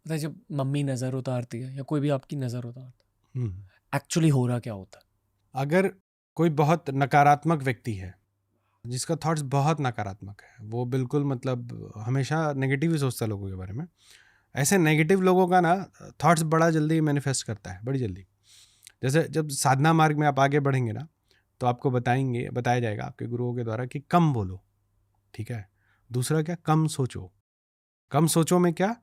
पता है जब मम्मी नज़र उतारती है या कोई भी आपकी नज़र उतारता हम्म। है, एक्चुअली हो रहा क्या होता है? अगर कोई बहुत नकारात्मक व्यक्ति है, जिसका थॉट्स बहुत नकारात्मक है, वो बिल्कुल मतलब हमेशा नेगेटिव ही सोचता है लोगों के बारे में, ऐसे नेगेटिव लोगों का ना थॉट्स बड़ा जल्दी मैनिफेस्ट करता है, बड़ी जल्दी। जैसे जब साधना मार्ग में आप आगे बढ़ेंगे ना, तो आपको बताया जाएगा आपके गुरुओं के द्वारा कि कम बोलो, ठीक है। दूसरा क्या, कम सोचो। कम सोचो में क्या,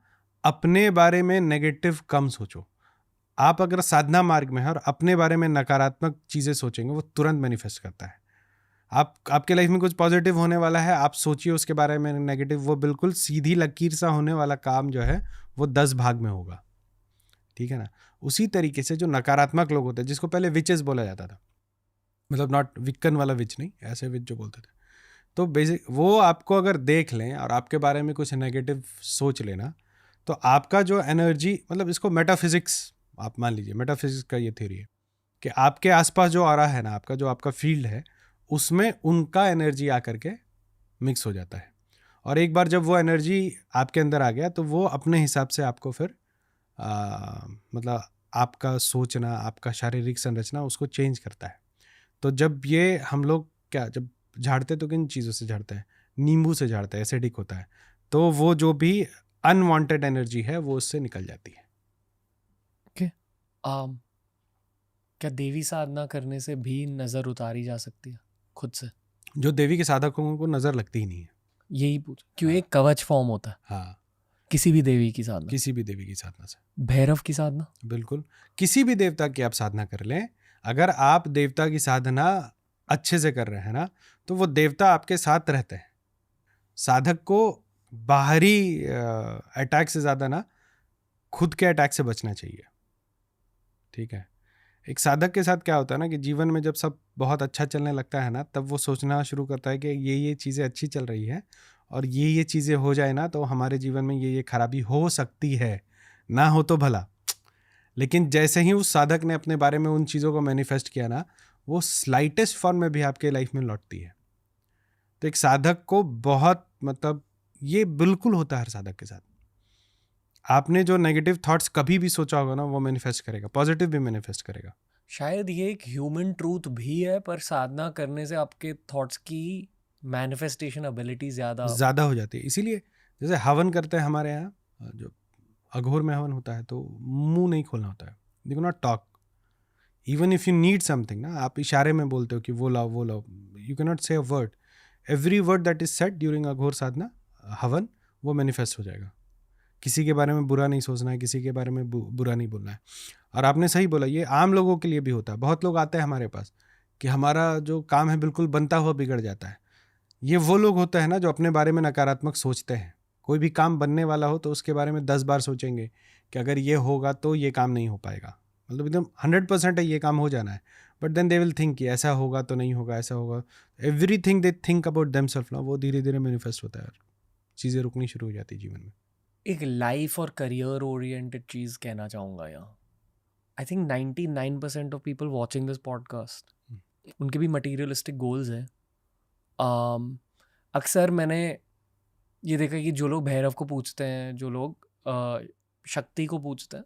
अपने बारे में नेगेटिव कम सोचो। आप अगर साधना मार्ग में हैं और अपने बारे में नकारात्मक चीज़ें सोचेंगे, वो तुरंत मैनिफेस्ट करता है। आपके लाइफ में कुछ पॉजिटिव होने वाला है, आप सोचिए उसके बारे में नेगेटिव, वो बिल्कुल सीधी लकीर सा होने वाला काम जो है वो 10 भाग में होगा, ठीक है ना। उसी तरीके से जो नकारात्मक लोग होते हैं, जिसको पहले विचेस बोला जाता था, मतलब नॉट विक्कन वाला विच नहीं, ऐसे विच जो बोलते थे, तो बेसिक वो आपको अगर देख लें और आपके बारे में कुछ नेगेटिव सोच लेना, तो आपका जो एनर्जी, मतलब इसको मेटाफिजिक्स आप मान लीजिए, मेटाफिजिक्स का ये थ्योरी है कि आपके आसपास जो आ रहा है ना, आपका फील्ड है, उसमें उनका एनर्जी आकर के मिक्स हो जाता है। और एक बार जब वो एनर्जी आपके अंदर आ गया, तो वो अपने हिसाब से आपको फिर मतलब आपका सोचना, आपका शारीरिक संरचना उसको चेंज करता है। तो जब ये हम लोग क्या, जब झाड़ते तो किन चीज़ों से झाड़ते हैं, नींबू से झाड़ते हैं, एसिडिक होता है, तो वो जो भी अनवांटेड एनर्जी है वो उससे निकल जाती है। क्या देवी साधना करने से भी नज़र उतारी जा सकती है खुद से? जो देवी के साधकों को नज़र लगती ही नहीं है। यही पूछ क्यों, हाँ। एक कवच फॉर्म होता है हाँ, किसी भी देवी की साधना, किसी भी देवी की साधना से, भैरव की साधना। बिल्कुल किसी भी देवता की आप साधना कर लें, अगर आप देवता की साधना अच्छे से कर रहे हैं ना, तो वो देवता आपके साथ रहते हैं। साधक को बाहरी अटैक से ज़्यादा ना खुद के अटैक से बचना चाहिए, ठीक है। एक साधक के साथ क्या होता है ना कि जीवन में जब सब बहुत अच्छा चलने लगता है ना, तब वो सोचना शुरू करता है कि ये चीज़ें अच्छी चल रही है, और ये चीज़ें हो जाए ना, तो हमारे जीवन में ये खराबी हो सकती है, ना हो तो भला। लेकिन जैसे ही उस साधक ने अपने बारे में उन चीज़ों को मैनिफेस्ट किया ना, वो स्लाइटेस्ट फॉर्म में भी आपके लाइफ में लौटती है। तो एक साधक को बहुत, मतलब ये बिल्कुल होता है हर साधक के साथ। आपने जो नेगेटिव थॉट्स कभी भी सोचा होगा ना, वो मैनिफेस्ट करेगा, पॉजिटिव भी मैनिफेस्ट करेगा। शायद ये एक ह्यूमन ट्रूथ भी है, पर साधना करने से आपके थॉट्स की मैनिफेस्टेशन एबिलिटी ज़्यादा हो जाती है। इसीलिए जैसे हवन करते हैं हमारे यहाँ, जो अघोर में हवन होता है, तो मुंह नहीं खोलना होता है, you can not talk. Even if you need something ना, आप इशारे में बोलते हो कि वो लाओ वो लाओ, you can not say a word. Every word that is said during Aghor sadhana havan, वो मैनिफेस्ट हो जाएगा। किसी के बारे में बुरा नहीं सोचना है, किसी के बारे में बुरा नहीं बोलना है। और आपने सही बोला, ये आम लोगों के लिए भी होता है। बहुत लोग आते हैं हमारे पास कि हमारा जो काम है बिल्कुल बनता हुआ बिगड़ जाता है। ये वो लोग होते हैं ना जो अपने बारे में नकारात्मक सोचते हैं। कोई भी काम बनने वाला हो तो उसके बारे में 10 बार सोचेंगे कि अगर ये होगा तो ये काम नहीं हो पाएगा, मतलब एकदम 100% है ये काम हो जाना है, but then they will think कि ऐसा होगा तो नहीं होगा, ऐसा होगा। Everything they think about themselves ना, वो धीरे धीरे मैनिफेस्ट होता है और चीज़ें रुकनी शुरू हो जाती है जीवन में। एक लाइफ और करियर ओरिएंटेड चीज़ कहना चाहूँगा यहाँ। I think 99% of people watching this podcast, उनके भी मटीरियलिस्टिक गोल्स हैं। अक्सर मैंने ये देखा कि जो लोग भैरव को पूछते हैं, जो लोग शक्ति को पूछते हैं,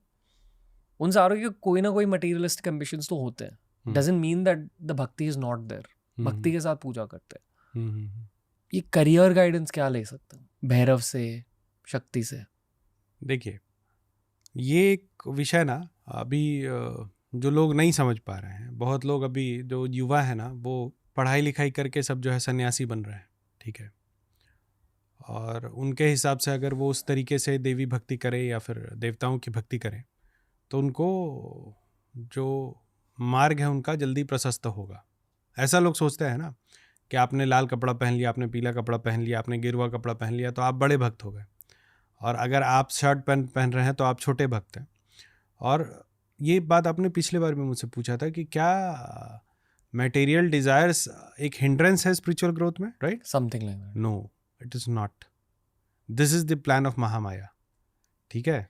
उन सारों के कोई ना कोई मटीरियलिस्टिक एम्बिशंस तो होते हैं। डजंट मीन दैट द भक्ति इज नॉट देयर। भक्ति के साथ पूजा करते हैं। ये करियर गाइडेंस क्या ले सकते हैं भैरव से, शक्ति से? देखिए, ये एक विषय ना अभी जो लोग नहीं समझ पा रहे हैं, बहुत लोग अभी जो युवा है ना, वो पढ़ाई लिखाई करके सब जो है सन्यासी बन रहे हैं, ठीक है। और उनके हिसाब से अगर वो उस तरीके से देवी भक्ति करें या फिर देवताओं की भक्ति करें, तो उनको जो मार्ग है उनका जल्दी प्रशस्त होगा। ऐसा लोग सोचते हैं ना कि आपने लाल कपड़ा पहन लिया, आपने पीला कपड़ा पहन लिया, आपने गेरुआ कपड़ा पहन लिया, तो आप बड़े भक्त हो गए। और अगर आप शर्ट पैंट पहन रहे हैं तो आप छोटे भक्त हैं। और ये बात आपने पिछले बार भी मुझसे पूछा था कि क्या मटेरियल डिजायर्स एक हिंड्रेंस है स्पिरिचुअल ग्रोथ में, right? Something like that. No, it is not. This is the plan of Mahamaya, ठीक है।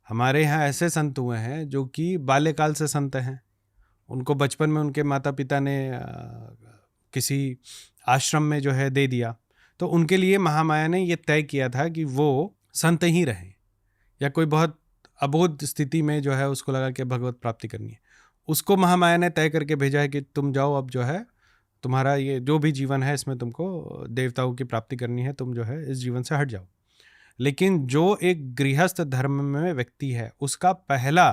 हमारे यहाँ ऐसे संत हुए हैं जो कि बाल्यकाल से संत हैं, उनको बचपन में उनके माता पिता ने किसी आश्रम में जो है दे दिया, तो उनके लिए महामाया ने ये तय किया था कि वो संत ही रहें, या कोई बहुत अबोध स्थिति में जो है उसको लगा कि भगवत प्राप्ति करनी है, उसको महामाया ने तय करके भेजा है कि तुम जाओ, अब जो है तुम्हारा ये जो भी जीवन है इसमें तुमको देवताओं की प्राप्ति करनी है, तुम जो है इस जीवन से हट जाओ। लेकिन जो एक गृहस्थ धर्म में व्यक्ति है उसका पहला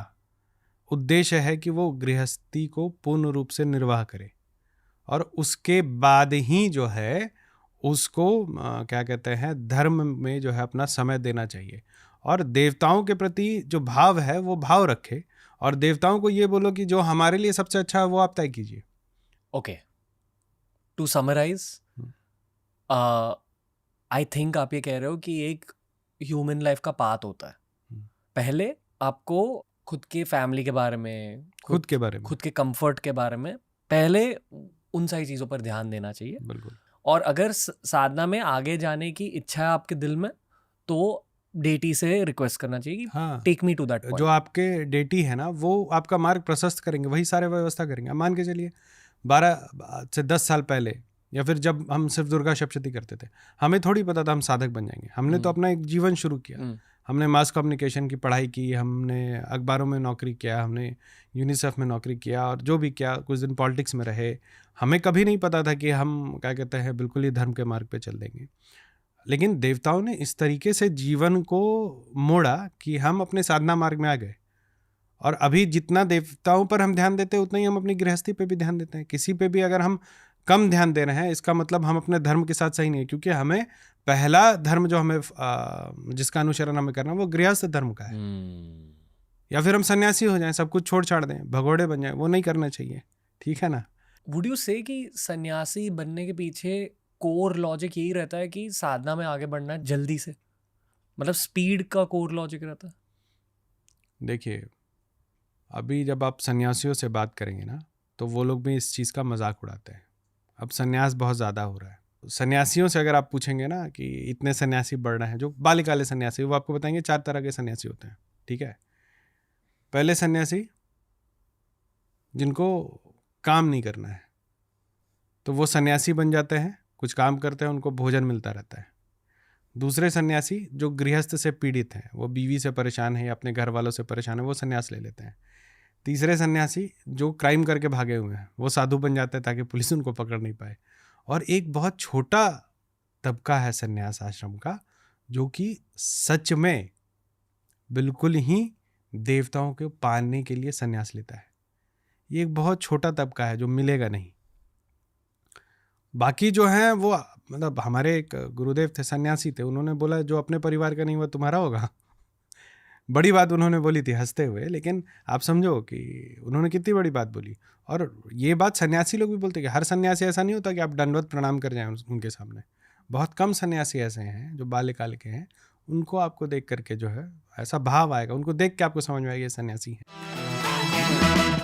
उद्देश्य है कि वो गृहस्थी को पूर्ण रूप से निर्वाह करे, और उसके बाद ही जो है उसको क्या कहते हैं धर्म में जो है अपना समय देना चाहिए, और देवताओं के प्रति जो भाव है वो भाव रखे, और देवताओं को ये बोलो कि जो हमारे लिए सबसे अच्छा है वो आप तय कीजिए। Okay, to summarise, I think आप ये कह रहे हो कि एक ह्यूमन लाइफ का पाथ होता है। पहले आपको खुद के फैमिली के बारे में, खुद के बारे में, खुद के कंफर्ट के बारे में पहले उन सारी चीज़ों पर ध्यान देना चाहिए। बिल्कुल। और अगर साधना में आगे जाने की इच्छा है आपके दिल में तो डेटी से रिक्वेस्ट करना चाहिए कि हाँ, take me to that point. जो आपके डेटी है ना वो आपका मार्ग प्रशस्त करेंगे, वही सारे व्यवस्था करेंगे। मान के चलिए 12 से 10 साल पहले, या फिर जब हम सिर्फ दुर्गा सप्तशती करते थे, हमें थोड़ी पता था हम साधक बन जाएंगे। हमने तो अपना एक जीवन शुरू किया, हमने मास कम्युनिकेशन की पढ़ाई की, हमने अखबारों में नौकरी किया, हमने यूनिसेफ में नौकरी किया, और जो भी किया, कुछ दिन पॉलिटिक्स में रहे। हमें कभी नहीं पता था कि हम क्या कहते हैं बिल्कुल ही धर्म के मार्ग पे चल देंगे। लेकिन देवताओं ने इस तरीके से जीवन को मोड़ा कि हम अपने साधना मार्ग में आ गए, और अभी जितना देवताओं पर हम ध्यान देते हैं उतना ही हम अपनी गृहस्थी पे भी ध्यान देते हैं। किसी पे भी अगर हम कम ध्यान दे रहे हैं इसका मतलब हम अपने धर्म के साथ सही नहीं है, क्योंकि हमें पहला धर्म जो हमें जिसका अनुसरण हमें करना वो गृहस्थ धर्म का है। या फिर हम सन्यासी हो जाएं, सब कुछ छोड़ छाड़ दें, भगोड़े बन जाएं, वो नहीं करना चाहिए, ठीक है ना। वुड यू से कि सन्यासी बनने के पीछे कोर लॉजिक यही रहता है कि साधना में आगे बढ़ना है जल्दी से, मतलब स्पीड का कोर लॉजिक रहता है? देखिए, अभी जब आप सन्यासियों से बात करेंगे ना तो वो लोग भी इस चीज़ का मजाक उड़ाते हैं। अब सन्यास बहुत ज़्यादा हो रहा है। सन्यासियों से अगर आप पूछेंगे ना कि इतने सन्यासी बढ़ रहे हैं, जो बालिकाले सन्यासी, वो आपको बताएंगे 4 तरह के सन्यासी होते हैं, ठीक है। पहले सन्यासी जिनको काम नहीं करना है तो वो सन्यासी बन जाते हैं, कुछ काम करते हैं, उनको भोजन मिलता रहता है। दूसरे सन्यासी जो गृहस्थ से पीड़ित हैं, वो बीवी से परेशान है या अपने घर वालों से परेशान है, वो सन्यास ले लेते हैं। तीसरे सन्यासी जो क्राइम करके भागे हुए हैं वो साधु बन जाते हैं ताकि पुलिस उनको पकड़ नहीं पाए। और एक बहुत छोटा तबका है सन्यास आश्रम का जो कि सच में बिल्कुल ही देवताओं को पाने के लिए सन्यास लेता है। ये एक बहुत छोटा तबका है जो मिलेगा नहीं। बाकी जो हैं वो, मतलब हमारे एक गुरुदेव थे, सन्यासी थे, उन्होंने बोला जो अपने परिवार का नहीं हुआ तुम्हारा होगा। बड़ी बात उन्होंने बोली थी हंसते हुए, लेकिन आप समझो कि उन्होंने कितनी बड़ी बात बोली। और ये बात सन्यासी लोग भी बोलते हैं कि हर सन्यासी ऐसा नहीं होता कि आप दंडवत प्रणाम कर जाएं उनके सामने। बहुत कम सन्यासी ऐसे हैं जो बाल्यकाल के हैं, उनको आपको देख करके जो है ऐसा भाव आएगा, उनको देख के आपको समझ में आएगा ये सन्यासी है।